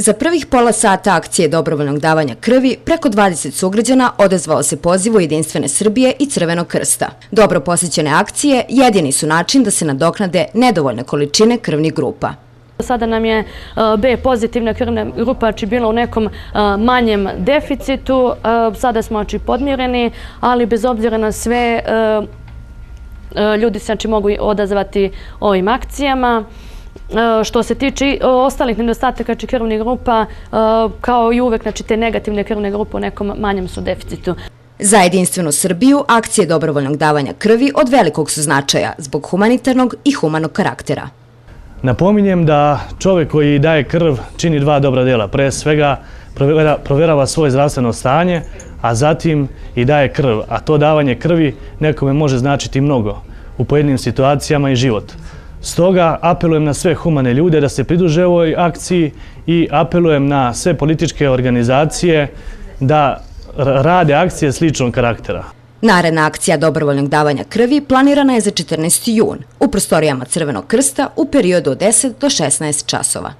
Za prvih pola sata akcije dobrovoljnog davanja krvi, preko 20 sugrađana odazvalo se pozivu Jedinstvene Srbije i Crvenog krsta. Dobro posjećene akcije jedini su način da se nadoknade nedovoljne količine krvnih grupa. Sada nam je B pozitivna krvna grupa bila u nekom manjem deficitu, sada smo podmireni, ali bez obzira na sve ljudi se mogu odazvati ovim akcijama. Što se tiče ostalih nedostataka krvnih grupa, kao i uvek te negativne krvne grupe u nekom manjem su deficitu. Za Jedinstvenu Srbiju akcije dobrovoljnog davanja krvi od velikog su značaja zbog humanitarnog i humanog karaktera. Napominjem da čovjek koji daje krv čini dva dobra dela. Pre svega provjerava svoje zdravstveno stanje, a zatim i daje krv. A to davanje krvi nekome može značiti mnogo u pojedinim situacijama i život. Stoga apelujem na sve humane ljude da se pridruže ovoj akciji i apelujem na sve političke organizacije da rade akcije sličnog karaktera. Naredna akcija dobrovoljnog davanja krvi planirana je za 14. jun u prostorijama Crvenog krsta u periodu od 10 do 16 časova.